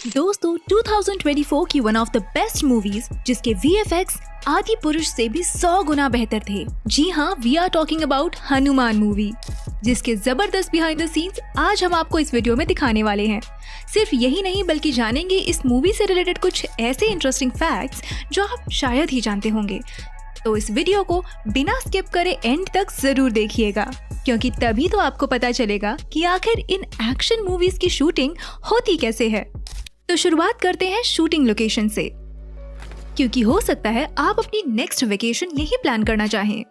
दोस्तों 2024 की one of the best movies जिसके VFX आदि पुरुष से भी 100 गुना बेहतर थे। जी हाँ, we are talking about Hanuman movie, जिसके जबरदस्त बिहाइंड द सीन्स आज हम आपको इस वीडियो में दिखाने वाले हैं। सिर्फ यही नहीं बल्कि जानेंगे इस मूवी से रिलेटेड कुछ ऐसे इंटरेस्टिंग फैक्ट्स जो आप शायद ही जानते होंगे। तो इस वीडियो को बिना स्किप करे एंड तक जरूर देखिएगा, क्योंकि तभी तो आपको पता चलेगा कि आखिर इन एक्शन मूवीज की शूटिंग होती कैसे है। तो शुरुआत करते हैं शूटिंग लोकेशन से, क्योंकि हो सकता है आप अपनी नेक्स्ट वेकेशन यही प्लान करना चाहें।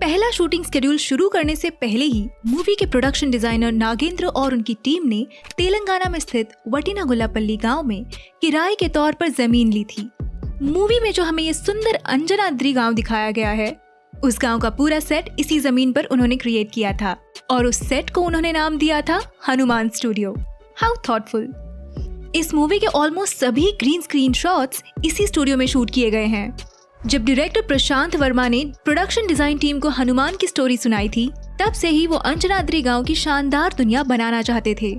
पहला शूटिंग शेड्यूल शुरू करने से पहले ही मूवी के प्रोडक्शन डिजाइनर नागेंद्र और उनकी टीम ने तेलंगाना में स्थित वटिनागुल्लापल्ली गांव में किराए के तौर पर जमीन ली थी। मूवी में जो हमें ये सुंदर अंजनाद्रि गांव दिखाया गया है, उस गांव का पूरा सेट इसी जमीन पर उन्होंने क्रिएट किया था और उस सेट को उन्होंने नाम दिया था हनुमान स्टूडियो। How thoughtful. इस मूवी के ऑलमोस्ट सभी ग्रीन स्क्रीन शॉट्स इसी स्टूडियो में शूट किए गए हैं। जब डायरेक्टर प्रशांत वर्मा ने प्रोडक्शन डिजाइन टीम को हनुमान की स्टोरी सुनाई थी, तब से ही वो अंजनाद्रि गांव की शानदार दुनिया बनाना चाहते थे।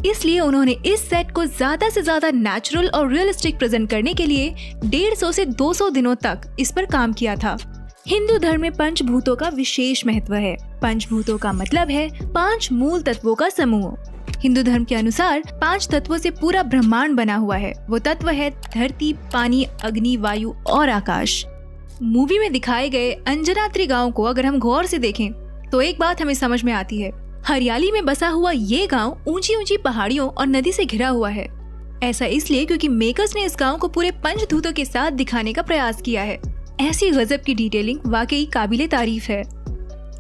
इसलिए उन्होंने इस सेट को ज्यादा से ज्यादा नेचुरल और रियलिस्टिक प्रेजेंट करने के लिए 150 से 200 दिनों तक इस पर काम किया था। हिंदू धर्म में पंचभूतों का विशेष महत्व है। पंचभूतों का मतलब है 5 मूल तत्वों का समूह। हिंदू धर्म के अनुसार 5 तत्वों से पूरा ब्रह्मांड बना हुआ है। वो तत्व है धरती, पानी, अग्नि, वायु और आकाश। मूवी में दिखाए गए अंजनाद्रि गांव को अगर हम गौर से देखें तो एक बात हमें समझ में आती है। हरियाली में बसा हुआ ये गांव ऊंची ऊंची पहाड़ियों और नदी से घिरा हुआ है। ऐसा इसलिए क्योंकि मेकर्स ने इस गांव को पूरे पंचभूतों के साथ दिखाने का प्रयास किया है। ऐसी गजब की डिटेलिंग वाकई काबिले तारीफ है।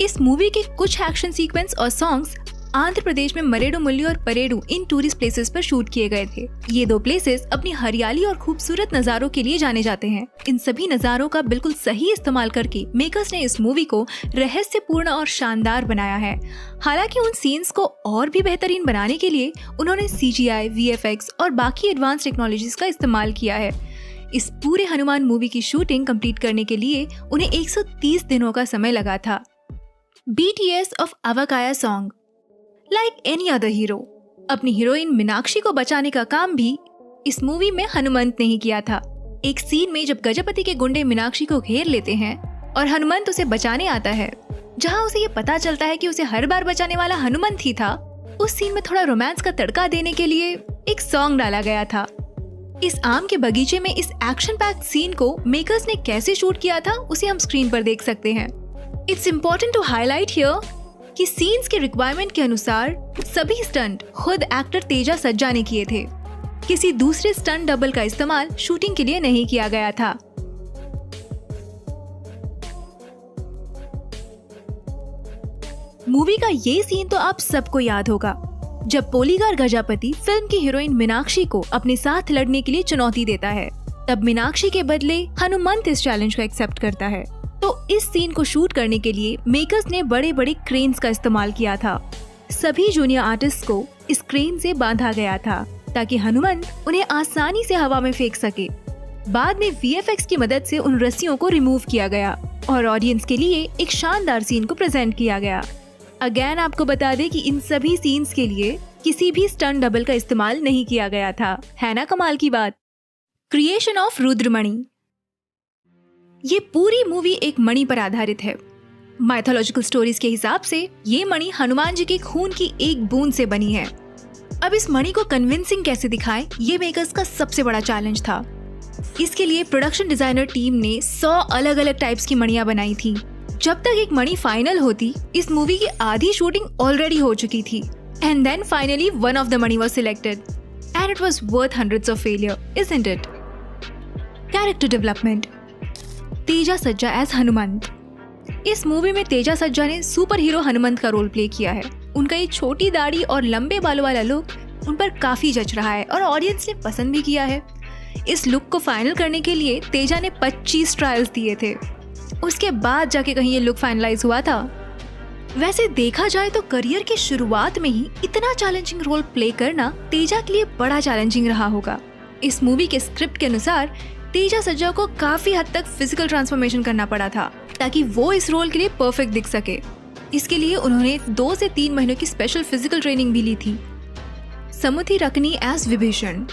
इस मूवी के कुछ एक्शन सीक्वेंस और सॉन्ग्स आंध्र प्रदेश में मरेडुमुल्ली और परेडु इन टूरिस्ट प्लेसेस पर शूट किए गए थे। ये 2 प्लेसेस अपनी हरियाली और खूबसूरत नजारों के लिए जाने जाते हैं। इन सभी नजारों का बिल्कुल सही इस्तेमाल करके मेकर्स ने इस मूवी को रहस्यपूर्ण और शानदार बनाया है। हालांकि उन सीन्स को और भी बेहतरीन बनाने के लिए उन्होंने CGI, VFX और बाकी एडवांस टेक्नोलॉजीज का इस्तेमाल किया है। इस पूरे हनुमान मूवी की शूटिंग कंप्लीट करने के लिए उन्हें 130 दिनों का समय लगा था। BTS ऑफ Avakaya song. Like any other hero, अपनी हीरोइन मीनाक्षी को बचाने का काम भी इस मूवी में हनुमंत ने ही किया था। एक सीन में जब गजपति के गुंडे मीनाक्षी को घेर लेते हैं और हनुमंत उसे बचाने आता है, जहां उसे ये पता चलता है कि उसे हर बार बचाने वाला हनुमंत ही था, उस सीन में थोड़ा रोमांस का तड़का देने के लिए एक सॉन्ग डाला गया था। इस आम के बगीचे में इस एक्शन पैक्ड सीन को मेकर्स ने कैसे शूट किया था उसे हम स्क्रीन पर देख सकते हैं। It's important to highlight here कि सीन्स के रिक्वायरमेंट के अनुसार सभी स्टंट खुद एक्टर तेजा सज्जा ने किए थे। किसी दूसरे स्टंट डबल का इस्तेमाल शूटिंग के लिए नहीं किया गया था। मूवी का ये सीन तो आप सबको याद होगा, जब पोलीगार गजापति फिल्म की हीरोइन मीनाक्षी को अपने साथ लड़ने के लिए चुनौती देता है। तब मीनाक्षी के बदले हनुमंत इस चैलेंज को एक्सेप्ट करता है। तो इस सीन को शूट करने के लिए मेकर्स ने बड़े बड़े क्रेन्स का इस्तेमाल किया था। सभी जूनियर आर्टिस्ट को इस क्रेन से बांधा गया था ताकि हनुमंत उन्हें आसानी से हवा में फेंक सके। बाद में VFX की मदद से उन रस्सियों को रिमूव किया गया और ऑडियंस के लिए एक शानदार सीन को प्रेजेंट किया गया। अगेन आपको बता दें कि इन सभी सीन्स के लिए किसी भी स्टंट डबल का इस्तेमाल नहीं किया गया था। है ना कमाल की बात। Creation of Rudramani. ये पूरी मूवी एक मणि पर आधारित है। माइथोलॉजिकल स्टोरीज के हिसाब से ये मणि हनुमान जी के खून की एक बूंद से बनी है। अब इस मणि को कन्विंसिंग कैसे दिखाएं, ये मेकर्स का सबसे बड़ा चैलेंज था। इसके लिए प्रोडक्शन डिजाइनर टीम ने 100 अलग अलग टाइप्स की मणियां बनाई थी। जब तक एक मणि फाइनल होती, इस मूवी की आधी शूटिंग ऑलरेडी हो चुकी थी। And then finally one of the many was selected and it was worth hundreds of failure, isn't it? Character development. Teja Sajja as Hanumant. इस मूवी में तेजा सज्जा ने सुपर हीरो हनुमंत का रोल प्ले किया है। उनका ये छोटी दाढ़ी और लंबे बालों वाला लुक उन पर काफी जच रहा है और ऑडियंस ने पसंद भी किया है। इस लुक को फाइनल करने के लिए तेजा ने 25 ट्रायल्स दिए थे। उसके बाद जाके कहीं ये लुक फाइनलाइज हुआ था। वैसे देखा जाए तो करियर की शुरुआत में ही इतना चैलेंजिंग रोल प्ले करना तेजा के लिए बड़ा चैलेंजिंग रहा होगा। इस मूवी के स्क्रिप्ट के अनुसार तेजा सज्जा को काफी हद तक फिजिकल ट्रांसफॉर्मेशन करना पड़ा था ताकि वो इस रोल के लिए परफेक्ट दिख सके। इसके लिए उन्होंने 2 से 3 महीनों की स्पेशल फिजिकल ट्रेनिंग भी ली थी। समुथी रकनी एज विभीषण।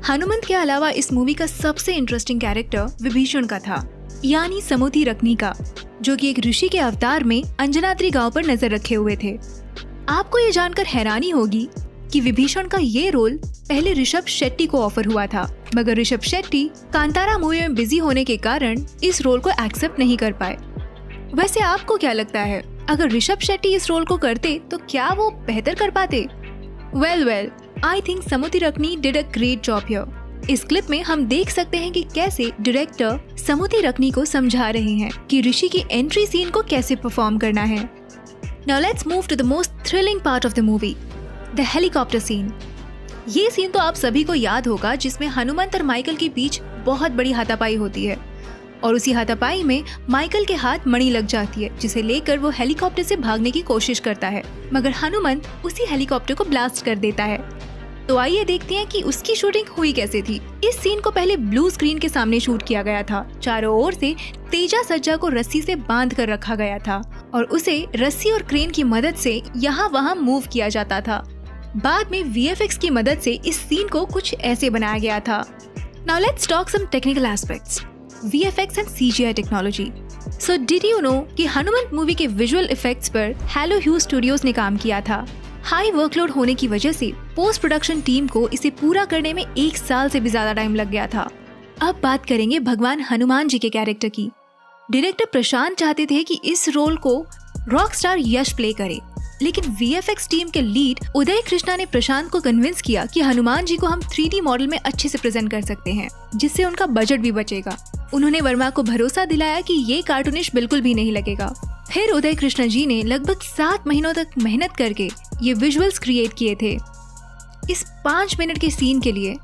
हनुमंत के अलावा इस मूवी का सबसे इंटरेस्टिंग कैरेक्टर विभीषण का था, यानी समुति रत्नी का, जो कि एक ऋषि के अवतार में अंजनाद्री गांव पर नजर रखे हुए थे। आपको ये जानकर हैरानी होगी कि विभीषण का ये रोल पहले ऋषभ शेट्टी को ऑफर हुआ था, मगर ऋषभ शेट्टी कांतारा मूवी में बिजी होने के कारण इस रोल को एक्सेप्ट नहीं कर पाए। वैसे आपको क्या लगता है, अगर ऋषभ शेट्टी इस रोल को करते तो क्या वो बेहतर कर पाते? वेल, आई थिंक समुति रत्नी did a great job here. इस क्लिप में हम देख सकते हैं कि कैसे डायरेक्टर समुति रत्नी को समझा रहे हैं कि ऋषि की एंट्री सीन को कैसे परफॉर्म करना है। Now let's move to the most thrilling part of the movie, the helicopter scene. ये सीन तो आप सभी को याद होगा, जिसमें हनुमंत और माइकल के बीच बहुत बड़ी हाथापाई होती है और उसी हाथापाई में माइकल के हाथ मणि लग जाती है, जिसे लेकर वो हेलीकॉप्टर से भागने की कोशिश करता है, मगर हनुमंत उसी हेलीकॉप्टर को ब्लास्ट कर देता है। तो आइए देखते हैं कि उसकी शूटिंग हुई कैसे थी। इस सीन को पहले ब्लू स्क्रीन के सामने शूट किया गया था। चारों ओर से तेजा सज्जा को रस्सी से बांध कर रखा गया था और उसे रस्सी और क्रेन की मदद से यहाँ वहाँ मूव किया जाता था। बाद में VFX की मदद से इस सीन को कुछ ऐसे बनाया गया था। Now let's talk some technical aspects, VFX and CGI technology. So did you know कि हनुमंत मूवी के विजुअल इफेक्ट्स पर हेलो ह्यूज स्टूडियोज ने काम किया था। हाई वर्कलोड होने की वजह से पोस्ट प्रोडक्शन टीम को इसे पूरा करने में 1 साल से भी ज्यादा टाइम लग गया था। अब बात करेंगे भगवान हनुमान जी के कैरेक्टर की। डायरेक्टर प्रशांत चाहते थे कि इस रोल को रॉक स्टार यश प्ले करे, लेकिन VFX टीम के लीड उदय कृष्णा ने प्रशांत को कन्विंस किया कि हनुमान जी को हम 3D मॉडल में अच्छे से प्रेजेंट कर सकते हैं, जिससे उनका बजट भी बचेगा। उन्होंने वर्मा को भरोसा दिलाया कि ये कार्टूनिश बिल्कुल भी नहीं लगेगा। फिर उदय कृष्णा जी ने लगभग 7 महीनों तक मेहनत करके ये विजुअल्स क्रिएट किए थे। इस 5 मिनट के सीन के लिए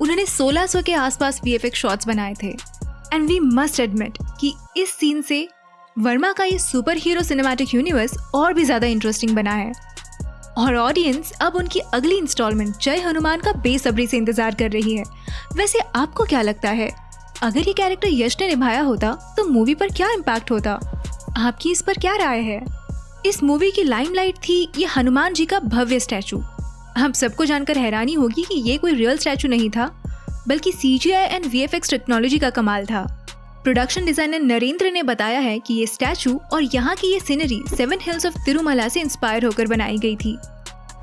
उन्होंने 1600 के आसपास VFX शॉट्स बनाए थे। एंड वी मस्ट एडमिट कि इस सीन से वर्मा का ये सुपर हीरो सिनेमैटिक यूनिवर्स और भी ज्यादा इंटरेस्टिंग बना है और ऑडियंस अब उनकी अगली इंस्टॉलमेंट जय हनुमान का बेसब्री से इंतजार कर रही है। वैसे आपको क्या लगता है, अगर ये कैरेक्टर यश ने निभाया होता तो मूवी पर क्या इम्पैक्ट होता? आपकी इस पर क्या राय है? इस मूवी की लाइमलाइट थी ये हनुमान जी का भव्य स्टैचू। हम सबको जानकर हैरानी होगी कि ये कोई रियल स्टैचू नहीं था, बल्कि CGI एंड VFX टेक्नोलॉजी का कमाल था। प्रोडक्शन डिजाइनर नरेंद्र ने बताया है कि ये स्टैचू और यहाँ की ये सीनरी 7 हिल्स ऑफ तिरुमला से इंस्पायर होकर बनाई गई थी।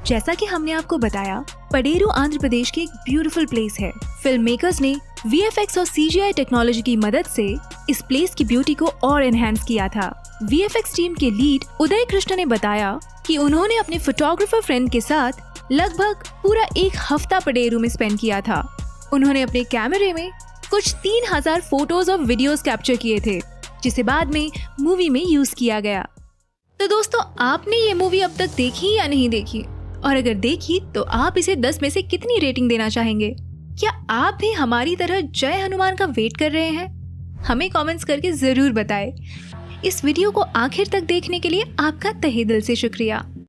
जैसा कि हमने आपको बताया, पडेरू आंध्र प्रदेश की एक ब्यूटीफुल प्लेस है। फिल्म मेकर्स ने VFX और CGI टेक्नोलॉजी की मदद से इस प्लेस की ब्यूटी को और एनहांस किया था। VFX टीम के लीड उदय कृष्ण ने बताया कि उन्होंने अपने फोटोग्राफर फ्रेंड के साथ लगभग पूरा 1 हफ्ता पडेरू में स्पेंड किया था। उन्होंने अपने कैमरे में कुछ 3000 फोटोज और वीडियोस कैप्चर किए थे, जिसे बाद में मूवी में यूज किया गया। तो दोस्तों, आपने ये मूवी अब तक देखी या नहीं देखी? और अगर देखी तो आप इसे 10 में से कितनी रेटिंग देना चाहेंगे? क्या आप भी हमारी तरह जय हनुमान का वेट कर रहे हैं? हमें कमेंट्स करके जरूर बताएं। इस वीडियो को आखिर तक देखने के लिए आपका तहे दिल से शुक्रिया।